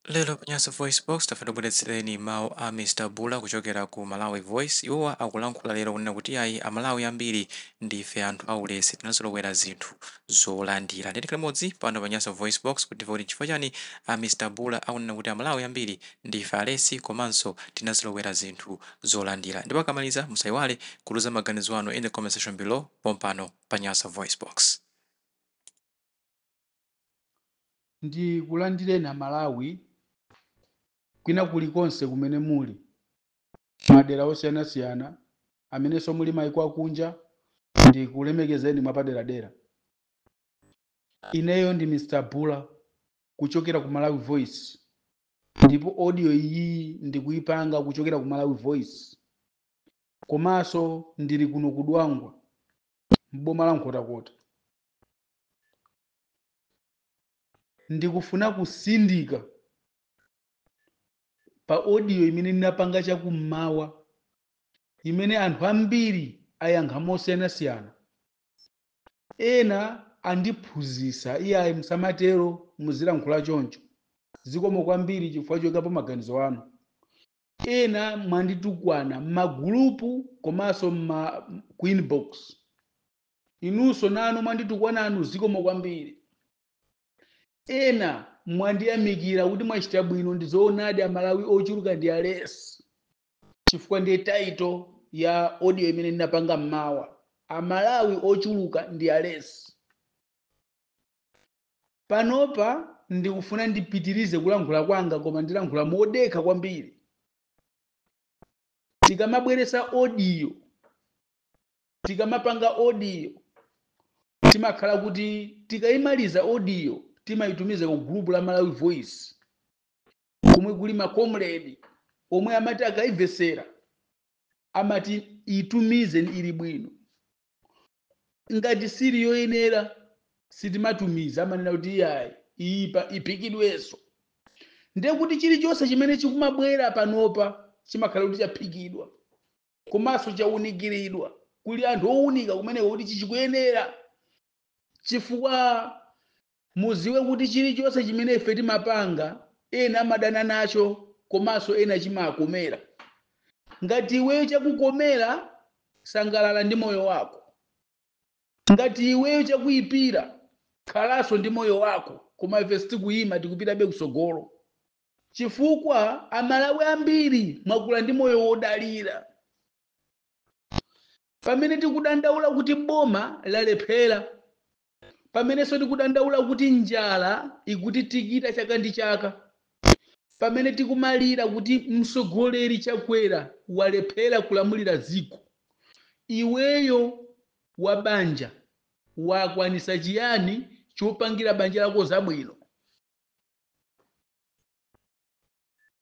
Lero Panyasa Voice Box tafadobweretseni mawu a Mr. Bula kuchokera ku Malawi Voice. Iwowa akulankhula lero kunena kuti ayi Amalawi ambiri ndife anthu aulesi tinazolowera zinthu zolandira. Nditi kamodzi pano Panyasa Voice Box kuti voti chifukwa chani a Mr. Bula akunena kuti Amalawi ambiri ndife alesi komanso tinazolowera zinthu zolandira. Ndipo akamaliza musayiwale kuluza maganizo anu in the comment section below pompano Panyasa Voice Box. Ndi kulandireni Amalawi kwina kulikonse kumene muli madera osiyanasiyana amenenso muli mayiko akunja ndi kulemekezeni mwapaderadera. Ineyo ndi Mr. Bula kuchokera ku Malawi Voice, ndipo audio iyi ndikuyipanga kuchokera ku Malawi Voice, komanso ndili kuno kudwangwa m'boma la Nkhotakota. Ndikufuna kusindika pa audio imene ndinapanga chakummawa imene anthu ambiri ayankha mosiyanasiyana. Ena andiphunzitsa iyayi msamatero muzilankhula choncho, zikomo kwambiri chifukwa chokapo maganizo anu. Ena mwanditukwana m'magulupu komanso ku inbox. Inunso nanu mwanditukwana anu zikomo kwambiri. Ena mwandiyamikira kuti mwachita bwino ndi zoonadi Amalawi ochuluka ndi alesi, chifukwa ndiye title ya audio imene ndinapanga mmawa, Amalawi ochuluka ndi alesi. Panopa ndikufuna ndipitirize kulankhula kwanga koma ndilankhula modekha kwambiri. Tikamabweresa audio, tikamapanga audio, timakhala kuti tikayimaliza audio timayitumiza ku group la Malawi Voice, komwe kuli makomrade omwe amati akayimvesera amati itumize ili bwino. Ngati siri yoyenera sitimatumiza, amanena kuti iyayi iyipa iphikidwenso. Ndiye kuti chilichonse chimene chikumabwera panopa chimakhala kuti chaphikidwa komanso chaunikiridwa. Kuli anthu owunika kumeneko kuti chichikuyenera, chifukwa muziwe kuti chilichonse chimene ife timapanga ena amadana nacho komanso ena chimakomera. Ngati iweyo chakukomera, sangalala ndi moyo wako. Ngati iweyo chakuyipira, khalaso ndi moyo wako, koma ife sitikuyima tikupitabe kusogolo. Chifukwa Amalawi ambiri mwakula ndi moyo wodalira. Pamene tikudandaula kuti boma lalephera, pamenenso tikudandaula kuti njala ikutitikita chaka ndi chaka, pamene tikumalira kuti mtsogoleri Chakwera walephera kulamulira dziko, iweyo wa banja wakwanisa chiyani chopangira banja lako zabwino?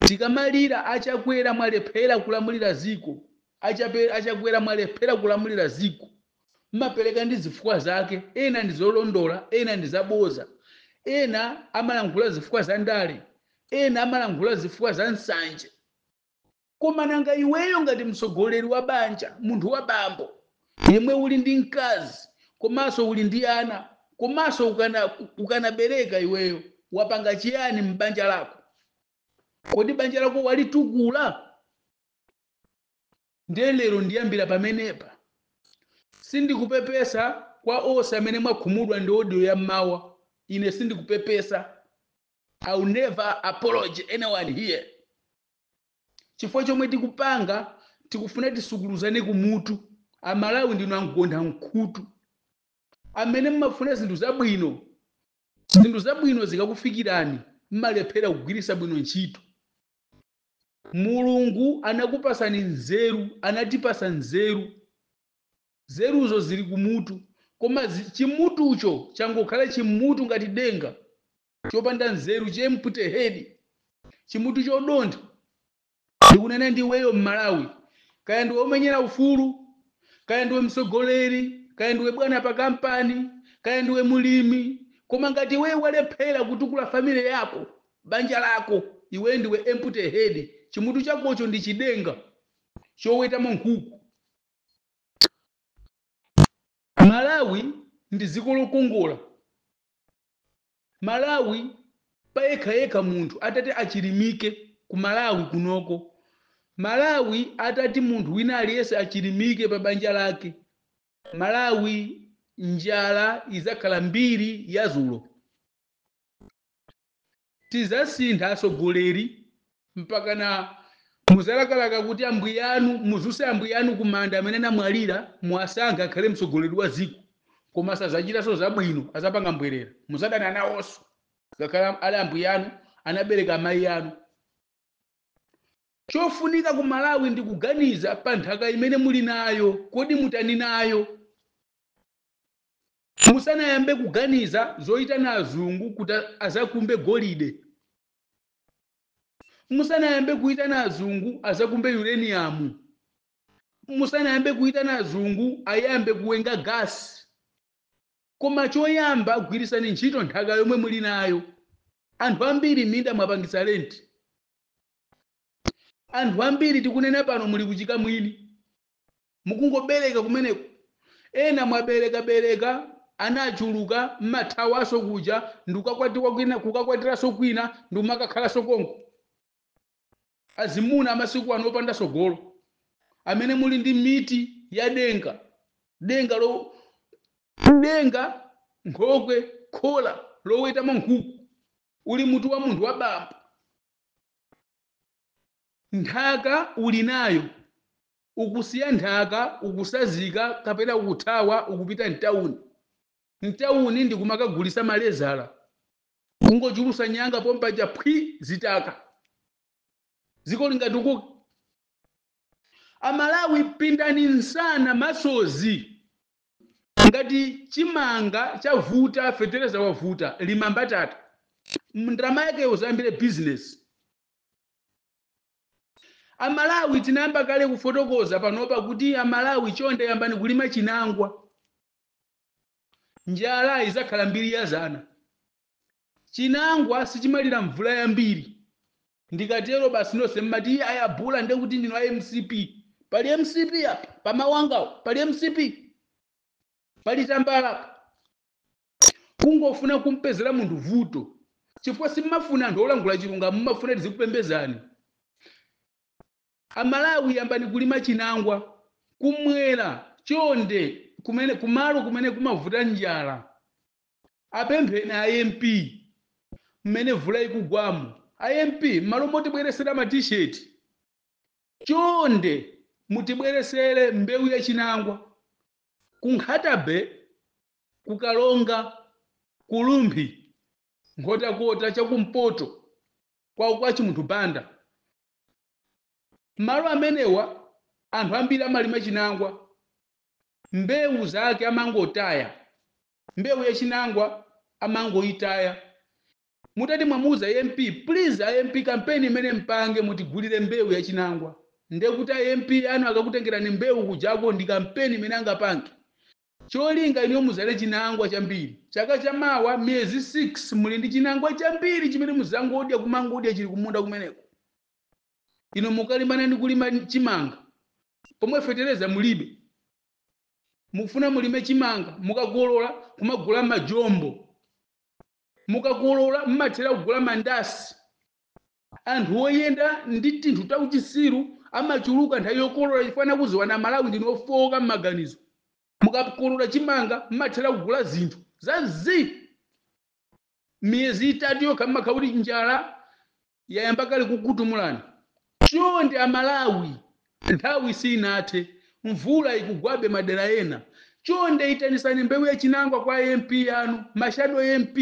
Tikamalira Achakwera mwalephera kulamulira dziko, Achakwera mwalephera kulamulira dziko, mapereka ndi zifukwa zake. Ena ndi zolondola, ena ndi zaboza, ena amalankhula zifukwa za ndale, ena amalankhula zifukwa za nsanje. Koma nanga iweyo ngati mtsogoleri wa banja, munthu wa bambo, yemwe uli ndi mkazi komanso uli ndi ana, komanso ukanabereka, iweyo wapanga chiyani m'banja lako? Kodi banja lako walitukula? Ndiye lero ndiyambira pamenepa. Sindikupepesa kwa onse amene mwakhumudwa ndi audio ya mmawa. Ine sindikupepesa. I will never apologize anyone here. Chifukwa chomwe tikupanga tikufuna tisukuluzane kumutu. Amalawi ndinu angonda mkhutu amene mmafuna zinthu zabwino. Zinthu zabwino zikakufikirani mmalephera kugwiritsa bwino ntchito. Mulungu anakupasani nzeru, anatipasa nzeru. Nzeruzo zili kumutu, koma chimutucho changokhala chimutu ngati denga chopanda nzeru, empty head, chimutu chodontha. Ndikunena ndi iweyo Mmalawi, kaya ndiwe omenyera ufulu, kaya ndiwe mtsogoleri, kaya ndiwe bwana pa kampani, kaya ndiwe mulimi, koma ngati iweyo walephera kutukula family yako, banja lako, iwe ndiwe empty head. Chimutu chakocho ndi chidenga chowetamo nkhuku. Malawi ndi dziko lokongola. Malawi payekha munthu atati achilimike ku Malawi kunoko. Malawi atati munthu wina aliyense achilimike pa banja lake, Malawi njala izakhala mbiri yazulo. Tizasintha atsogoleri mpaka na muzalakalaka kuti ambuye anu muzuse ambuye anu kumanda amene namwalira muwasankhe akhale mtsogoleri wa dziko, koma sazachitaso zabwino azapanga mbwerera muzadana nawonso ngakhala ali ambuye anu anabereka amayi anu. Chofunika ku Malawi ndi kuganiza pa nthaka imene muli nayo, kodi mutani nayo. Musanayambe kuganiza zoyitana azungu kuti azakumbe golide, musanayambe kuyitana azungu azakumbe uranium, musanayambe kuyitana azungu ayambe kuwenga gasi. Koma choyamba gwirisani ntchito nthaka yomwe muli nayo. Anthu ambiri minda mwapangitsa renti, anthu ambiri tikunena pano muli kuchika mwini mukungobereka kumeneko, ena mwabereka anachuluka mmathawaso kuja ndikukakwatiwa kwina kukakwatiraso kwina ndiumakakhalanso konko. Azimuna amasiku ano opanda sogolo amene muli ndi miti ya denga nkhokwe khola lowetamo nkhuku, uli mutu wa munthu wabamba. Nthaka uli nayo, ukusiya nthaka ukusazika kapena ukuthawa ukupita mtawuni. Mtawuni ndi kumakagulisa malezala, kungochulusa nyanga pompaja phwi zitaka ziko lingatukuka. Amalawi pindani nsana masozi ngati chimanga chavuta fetereza wavuta lima mbatata ndrama yake uzambire business. Amalawi tinayamba kale kufotokoza panopa kuti Amalawi chonde yambani kulima chinangwa, njala izakhala mbiri yazana. Chinangwa sichimalira mvula yambiri, ndikatero basi nonse mmati ayabula nde kuti ndino MCP. Pali MCP apa pamawangawo, pali MCP pali tambala. Kungofuna kumpezera munthu vuto chifukwa simmafuna anthu olangula chilungamo, mmafuna tizikupembezani. Amalawi yambani kulima chinangwa kumwera chonde kumene kumalo kumene kumavuta njala. Apempheni IMP mmene vula ikugwamo. IMP malo motibweresera ma t-shirt chonde mutibweresere mbewu ya chinangwa kunkhatabe, kukalonga, kulumphi, nkhotakota chakumpoto kwa chimunthu banda. Malo amenewa anthu ambiri amalima chinangwa, mbewu zake amangotaya, mbewu ya chinangwa amangoitaya. Mutati mwamuza IMP, please IMP kampeni imene mpange mutigulire mbewu ya chinangwa. Ndekuti IMP anu akakutengerani mbewu kujako ndi kampeni imene angapange. Cholinga iniyo muzale chinangwa chambiri. Chaka chamawa miyezi 6 muli ndi chinangwa chambiri chimene muzangodya kumangodya chili kumunda kumeneko. Ino mukalimana ndi kulima chimanga pomwe fetereza mulibe, mufuna mulime chimanga mukagolola kumagula majombo, mukagolola mmathera kugula mandasi. Anthu oyenda ndi tinthu tauchisiru amachuluka nthawi yokolola chifana kuziwana Malawi ndinofoka mmaganizo. Mukakolola chimanga mmathera kugula zinthu zazi. Miyezi 3 yokha mmakhauli njala yayamba kale kukutumulani. Chonde Amalawi nthawi sinathe, mvula ikugwabe madera ena. Chonde itanisani mbewu ya chinangwa kwa MP yanu, mashado MP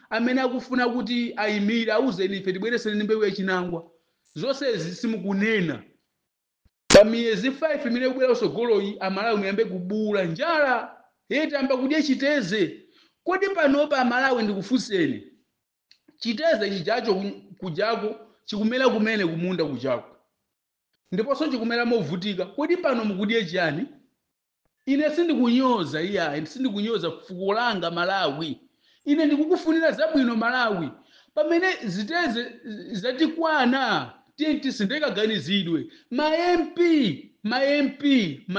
amene akufuna kuti ayimire auzeni ife tibwereseni mbewu ya chinangwa. Zonse simukunena. Pa miyezi 5 imene kubwera usogoloyi Amalawi muyambe kubula njala yetamba kudya chiteze. Kodi panopa Amalawi ndikufunseni, chiteze chijacho kujako chikumera kumene kumunda kujako ndiponso chikumera movutika. Kodi pano mukudye chani? Ine sindikunyoza iya, sindikunyoza fuko langa Malawi. Ine ndikukufunira zabwino Malawi. Pamene ziteze zatikwana tinti sindikaganizidwe. Ma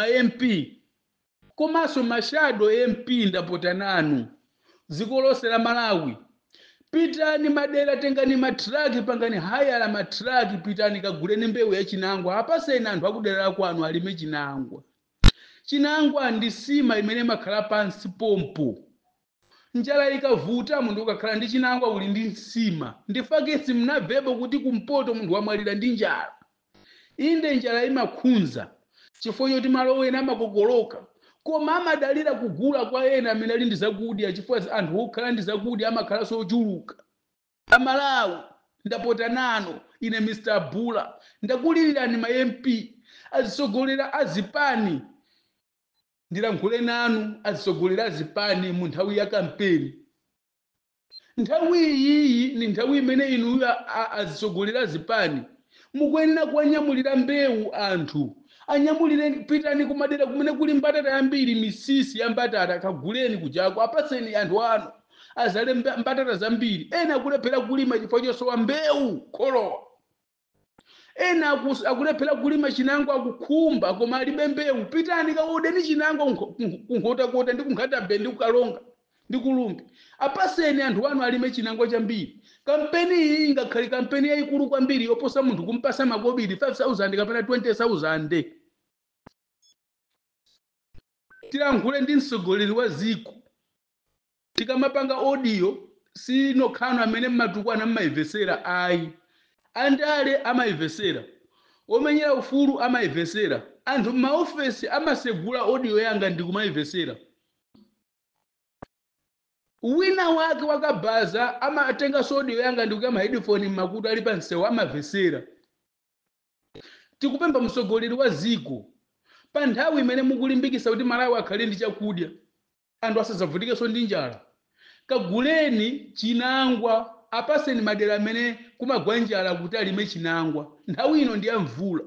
MP komanso mashado MP ndapota nanu. Zikolosera Malawi. pitani madera, tengani matraki, pangani hayala matraki, pitani kaguleni mbewu ya chinangwa. Apaseni anthu akudera kwanu alime chinangwa. Chinangwa ndi sima imene makhala pansi pompo. Njala ikavuta munthu ukakhala ndi chinangwa uli ndi nsima. Ndifakesi mnabvebo kuti kumpoto munthu wamwalira ndi njala. Inde njala imakhunza chifukwa choti malo ena amakokoloka, koma amadalira kugula kwa ena amene ali ndi zakudya chifukwa anthu okhala ndi zakudya amakhala sochuluka. Amalawi ndapota nano ine Mr. Bula ndakulilirani ma MP azisogolera azipani, ndilankhule nanu azisogolera azipani mu nthawi ya kampeni. Nthawi iyi ni nthawi imene inu azisogolera azipani mukuyenera kuwanyamulira mbewu anthu. Anyamulire, pitani kumadera kumene kuli mbatata yambiri, misisi ya mbatata, kaguleni kujako. Apaseni anthu anu azale mbatata zambiri. Ena akulephera kulima chifukwa chosowa mbewu kholowa. Ena akulephera kulima chinangwa akukhumba koma alibe mbewu. Pitani kaodeni chinangwa kunkhota-kota ndi kunkhatabe ndi kukalonga ndi kulumbi. Apaseni anthu anu alime chinangwa chambiri. Kampeni iyi ngakhale kampeni yayikulu kwambiri yoposa munthu kumpasa makobiri 5,000 kapena 20,000. Tilankhule ndi mtsogoleri wa ziko. Tikamapanga audio sinokhala amene mmatukwana mmayivesera ayi. Andale amayivesera. Omenyera ufulu amayivesera. Anthu m'maofesi amasegula audio yanga ndi kumayivesera. Wina wake wakabaza amatenga audio yanga ndi kukama headphone mmakutu ali pansewu amavesera. Tikupempha mtsogoleri wa ziko pa nthawi imene mukulimbikisa kuti Malawi akhale ndi chakudya, anthu asazavutikenso ndi njala, kaguleni chinangwa. Apaseni madera amene kumagwa njala kuti alime chinangwa. Nthawi ino ndi ya mvula.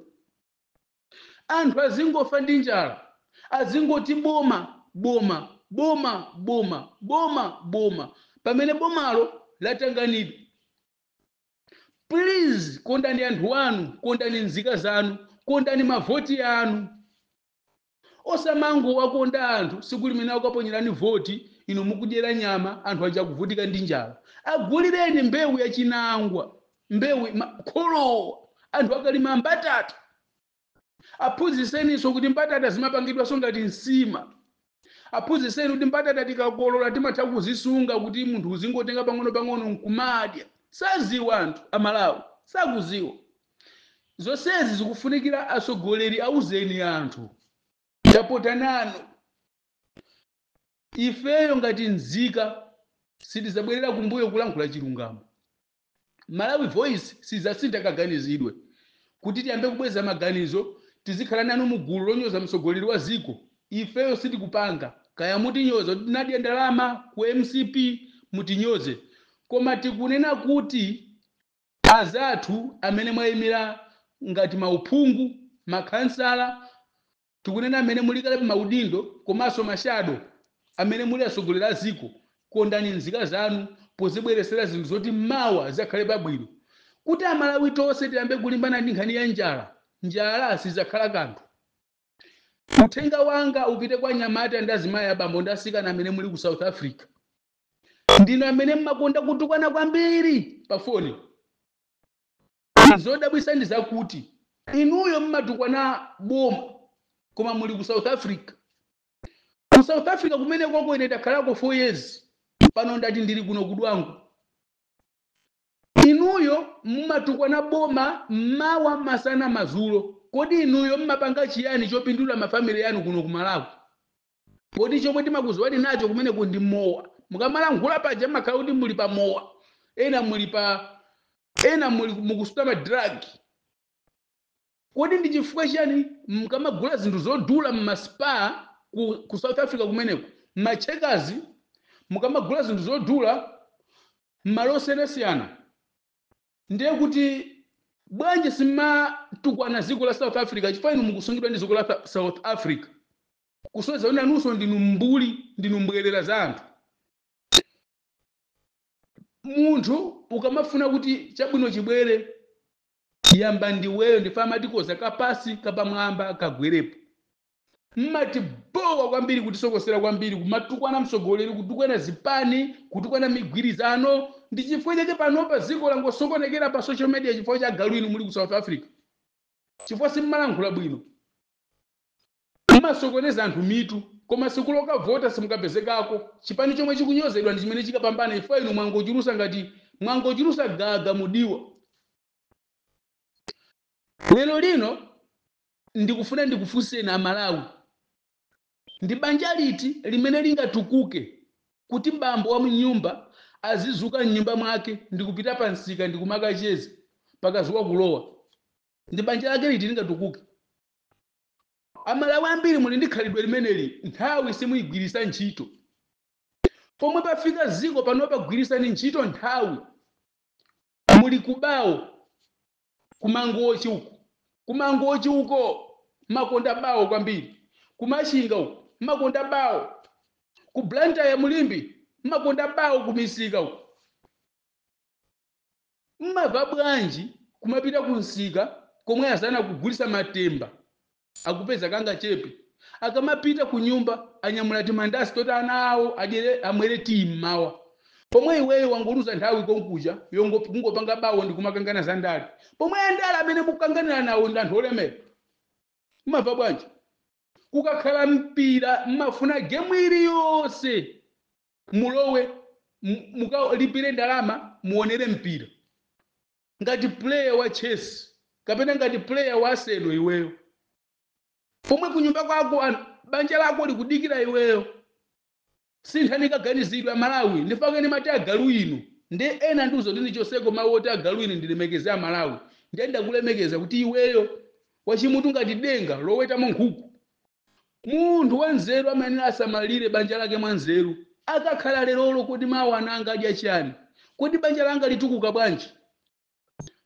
Anthu azingofa ndi njala, azingoti boma boma boma boma boma boma pamene bomalo latanganidwa. Please kondani anthu anu, kondani nzika zanu, kondani mavoti anu. Osamango wakonda anthu sikulimina ukaponyerani voti ino mukudyera nyama anthu aja kuvutika ndi njala. Agulireni mbewu ya chinangwa, mbewu kholowa. Anthu akalima mbatata aphunzitseninso kuti mbatata zimapangidwa ngati nsima. Aphunzitseni kuti mbatata tikakolola timatha kuzisunga kuti munthu uzingotenga pang'ono-pang'ono nkumadya. Saziwa anthu amalawi, sakuziwa. Zonsezi zikufunikira atsogoleri auzeni anthu. Tapota nanu. Ifeyo ngati nzika sitizabwerera kumbuyo kulankhula chilungamo. Malawi Voice sizasintha kaganizidwe kuti tiyambe kubweza maganizo tizikhala nanu mugulu lonyoza mtsogoleri wa ziko. Ifeyo sitikupanga kaya mutinyoza kuti nadya ndalama ku MCP mutinyoze, koma tikunena kuti azathu amene mwayimira ngati mauphungu, makhansala, tikunena amene muli kale maudindo komanso mashado amene muli atsogoleri a ziko, kondani nzika zanu pozibweresera zinthu zoti mawa zakhale pabwino. Kuti amalawi tonse tiyambe kulimbana ndi nkhani ya njala. Njala sizakhala kanthu. Uthenga wanga upite kwa anyamata ndi azimayi abambo ndi asikana amene muli ku South Africa. Ndino amene mmakonda kutukwana kwambiri pa foni. Zodabwisa ndi zakuti inuyo mmatukwana boma koma muli ku South Africa. Ku South Africa kumene kwako ine takhalako 4 years. Pano ndati ndili kuno kudwangu. Inuyo mmatukwana boma mawa masana mazulo. Kodi inuyo mmapanga chiyani chopindula mafamily yanu kuno ku Malawi? Kodi chomwe timakuzwani nacho kumene kundi mowa. Mukamala paja makhala kuti muli pa mowa. Ena muli mukusuta ma drug. Kodi ndi chifukwa chiyani mukamagula zinthu zodula mmaspa ku South Africa kumeneko? Machekazi mukamagula zinthu zodula mmalosenesiyana. Ndiye kuti bwanji simatukwana ziko la South Africa chifukwa inu mukusungidwa ndi ziko la South Africa. Kusweza wina nunso ndinu mbuli, ndinu mbwerera za anthu. Munthu ukamafuna kuti chabwino chibwere yamba ndiweyo ndifama tikoza kapasi kapamwamba kagwerepo. mmati bowa kwambiri kutisokosera kwambiri kumatukwana mtsogoleri kutukwana zipani kutukwana migwirizano ndi chifukwa chake panopa dziko langosokonekera pa social media chifukwa cha galu inu muli ku South Africa chifukwa simmalankhula bwino mmasokoneza anthu mitu koma sikuloka vota simukapezekako chipani chomwe chikunyozedwa ndi chimene chikapambana ifo inu mwangochulusa ngati mwangochulusa gaga mudiwa. Lero lino ndikufuna ndikufunseni Amalawi, ndi banja liti limene lingatukuke kuti bambo wa mnyumba azizuka mnyumba mwake ndikupita pa nsika ndikumakacheza pakazuka kulowa? Ndi banja lake liti lingatukuke? Amalawi ambiri muli ndi khalidwe limeneli, nthawi simuyigwirisa ntchito. Pomwe pafika ziko panopa gwiritsani ntchito nthawi. Muli kubawo kumangochi uko, kumangochi uko makonda bawo kwambiri, kumachinga uko makonda bawo, ku Blantyre ya Mulimbi makonda bawo kumisika uko. Mmava bwanji kumapita kunsika komwe azana kugulisa matemba akupeza kanga chepe, akamapita ku nyumba anyamula timandasi tota anawo adyere amwere timmawa, pomwe iweyo wangoluza nthawi konkuja kungopanga bawo ndikumakangana za ndale, pomwe andale amene mukukanganira nawo ndi anthu olemera. Mmava bwanji kukakhala mpira mmafuna gemu iliyonse mulowe mukalipire ndalama muonere mpira ngati player wa chess kapena ngati player wa Arsenal iweyo, pomwe kunyumba kwako banja lako likudikira iweyo. Sinthani kaganizidwe Amalawi ndifake ni mati agalu inu ndi ena ndiuzo ndini choseko mawoti agalu inu ndilemekeze Amalawi ndenda kulemekeza kuti iweyo wachimutu ngati denga loweta nkhuku. Munthu wanzeru amene asamalire banja lake mwanzeru akakhala lerolo kuti mawu ananga adya chani, kuti banja langa litukuka bwanji?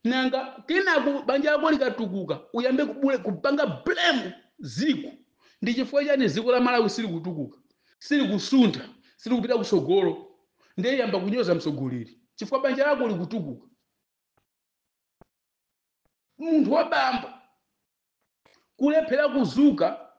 Nanga kenaku banja lako likatukuka uyambe kupanga blame ziko. Ndi chifukwa chani ziko la Malawi sili kutukuka, sili kusuntha, sili kupita kusogolo, ndiye yamba kunyoza msogoleri chifukwa banja lako likutukuka. Munthu wabamba kulephera kuzuka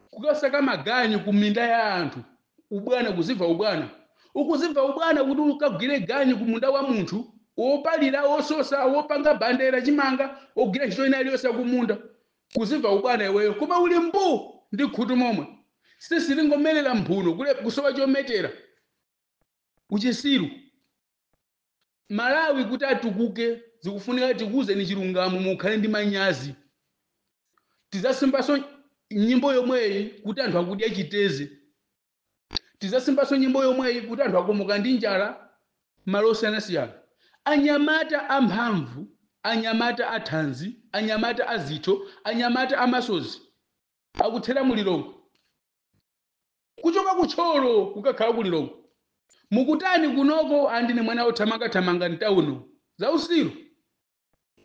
kukasaka maganyu kuminda ya anthu, ubwana kuziva ubwana, ukuziva ubwana kuti ukagwire ganyu kumunda wa munthu wopalira wososa wopanga bandera chimanga ogwira ntchito ina iliyonse kumunda, kuziva ubwana iweyo koma uli mbu ndi khutu momwe. Silingomelela mphuno kule kusowa chometera uchisiru. Malawi kuti atukuke zikufunika tikuze ni chilungamo mukhale ndi manyazi. Tizasimbaso nyimbo yomweyi kuti anthu akudya chitezi, tizasimbaso nyimbo yomweyi kuti anthu akomoka ndi njala malo osiyanasiyana. Anyamata amphamvu, anyamata athanzi, anyamata azitho, anyamata amasozi akuthera mulilongo kuchoka kutcholo kukakhala kulilongo. Mukutani kunoko andine mwana othamanga ntawuno za usiru,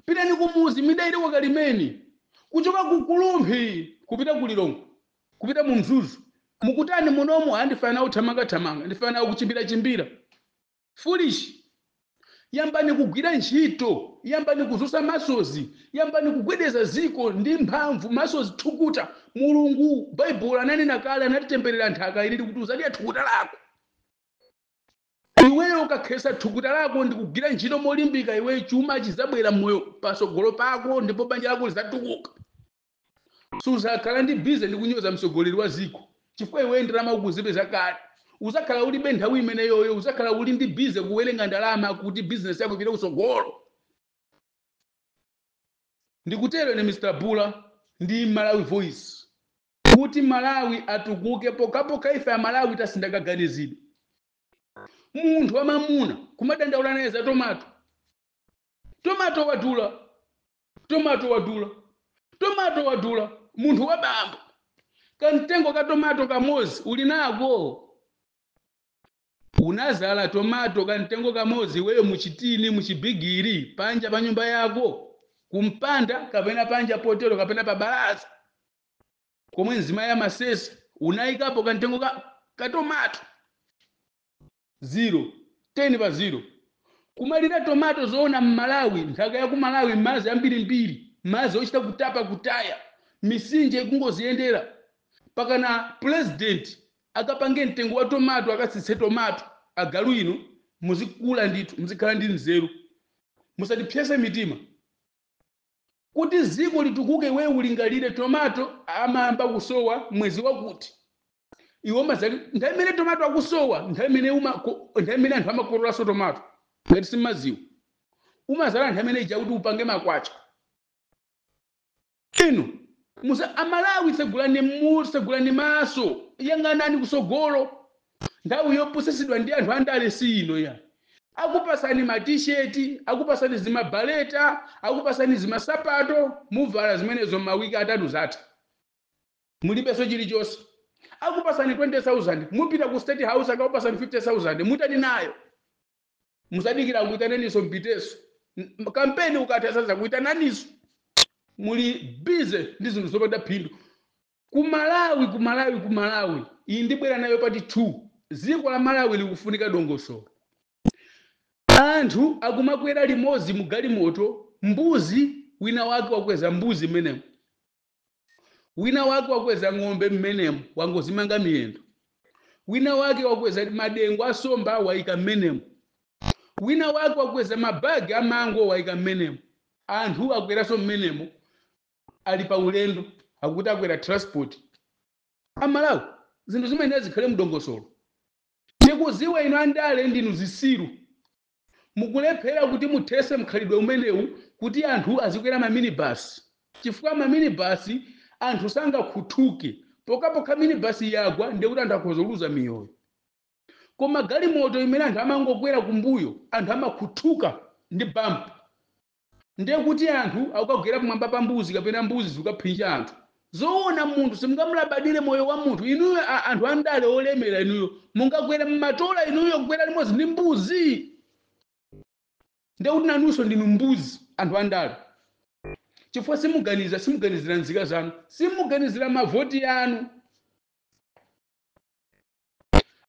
pitani kumuzi mida ili wakalimeni, kuchoka kukulumphi kupita kulilongo kupita mu mzuzu. Mukutani munomo andifana othamanga ndifana kuchimbira foolish. Yambani kugwira ntchito, yambani kuzusa masozi, yambani kugwedeza ziko ndi mphamvu masozi thukuta. Mulungu Bible ananena kale anatitemberera nthaka ili kuti uzadya thukuta lako. Iweyo ukakhesa thukuta lako ndi kugwira ntchito molimbika, iweyo chuma chizabwera moyo pasogolo pako ndipo banja lako lizatukuka. Suzakhala ndi bize ndi kunyoza msogoleri wa ziko chifukwa iweyo ndalama ukuzipeza kale. Uzakhala uli benthawi imene yoyo, uzakhala uli ndi bize kuwerenga ndalama kuti business yako ipite kusogolo. Ndikutero ine Mr. Bula ndi Malawi Voice kuti Malawi atukuke pokapoka ife Amalawi tasindakaganizidwe. Munthu wamamuna kumadandaula naye za tomato wadula. Munthu wabamba kantengo ka tomato kamozi uli nako, unazala tomato kantengo kamozi wewe muchitini muchibigiri panja pa nyumba yako kumpanda kapena panja potero kapena pa balaza komwe nzima ya masesa unayikapo kantengo ka tomato 0 10 pa 0. Kumalira tomato zoona m'Malawi, nthaka ya ku Malawi mazi ambirimbiri, mazi ochita kutapa kutaya, misinje kungoziyendera. pakana president akapange mtengo wa tomato akatsitse tomato agalu ino muzikula ndithu muzikhala ndi nzeru musatipyese mitima kuti ziko litukuke iwe ulingalire tomato amayamba kusowa mwezi wakuti iwo mazali nthawi imene tomato akusowa nthawi imene anthu amakololanso tomato ngati simmaziwa umazala nthawi imene ija kuti upange makwacha ino amalawi segulani maso yang'anani kusogolo nthawi yopusisidwa ndi anthu andale si ino ya akupasani matisheti akupasani zimabaleta akupasani zimasapato muvala zimenezo mawiki atatu zatha mulibeso chilichonse akupasani 20,000 mupita ku state house akakupasani 50,000 mutani nayo musadikira kuitananiso mpiteso kampeni ukathasaza kuitananiso muli bize ndi zinthu zopanda phindu kumalawi iyi ndibwera nayo pati 2 ziko la Malawi likufunika dongosolo anthu akumakwera limodzi mu galimoto mbuzi wina wake wakweza mbuzi mmenemo wina wake wakweza ng'ombe mmenemo wangozimanga miyendo wina wake wakweza madengo asomba waika mmenemo wina wake wakweza mabagi amango waika mmenemo anthu akweraso mmenemo ali pa ulendo akuti akwera transport amalawi zinthu zimene zikhale mdongosolo tikuziwa ino andale ndinu zisiru mukulephera kuti muthese mkhalidwe umenewu kuti anthu azikwera maminibasi chifukwa maminibasi anthu sangakhuthuke pokapoka minibasi yagwa ndekuti anthu akhozoluza miyoyo koma galimoto imene anthu amangokwera kumbuyo anthu amakhuthuka ndi bampu ndiye kuti anthu akukagwera pamwamba pa mbuzi kapena mbuzi zikaphinja anthu zoona munthu simungamulabadire moyo wa munthu inuyo anthu andale olemera inuyo mungagwera mmatola inuyo kugwera limodzi ndi mbuzi ndiye kuti nanunso ndinu mbuzi anthu andale chifukwa simuganizira nzika zanu simuganizira mavoti yanu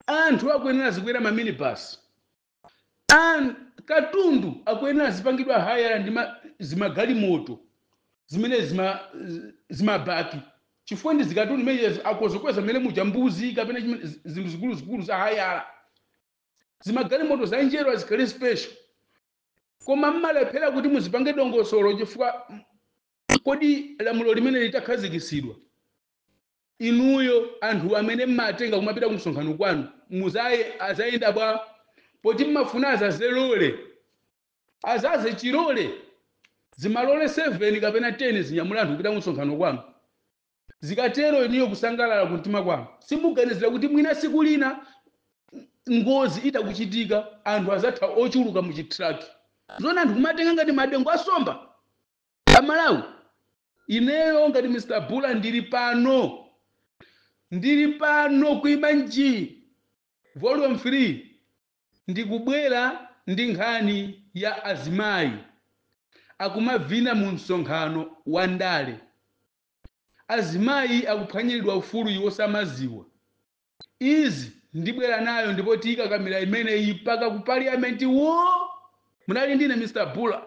anthu akuyenera zikwera maminibasi katundu akuyenera zipangidwa hayala ndi zimagalimoto zimene zimabaki chifukwa ndi zikatundu imene akozokweza mmene muja mbuzi kapena zinthu zikuluzikulu za hayala zimagalimoto za njero azikhale special koma mmalephera kuti muzipange dongosolo chifukwa kodi lamulo limene litakhazikisidwa inuyo anthu amene mmatenga kumapita kumsonkhano kwanu azayenda bwa poti mmafuna azaze chilole zimalole 7 kapena 10 zinyamula anthu kupita kumsonkhano kwanu zikatero inuyo kusangalala kumtima kwanu simuganizira kuti mwina siku lina ngozi itakuchitika anthu azatha ochuluka mu chitraki zona anthu kumatenga ngati madengo asomba amalawi ineyo ngati Mr. Bula ndili pano kuimba nji volume 3 ndikubwera ndi nkhani ya azimayi akumavina mu msonkhano wa ndale azimayi akuphwanyiridwa ufulu iwo samaziwa izi ndibwera nayo ndipo tikakamira imeneyi mpaka ku parliament munali ndine Mr. Bula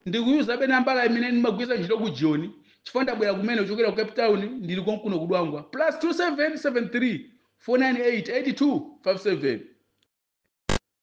ndikuyuzabe nambala imene ndimagwiza ntchito ku Joni chifukwa ndabwera kumene kuchokera ku Cape Town ndili konkuno kudwangwa +2773 498 8257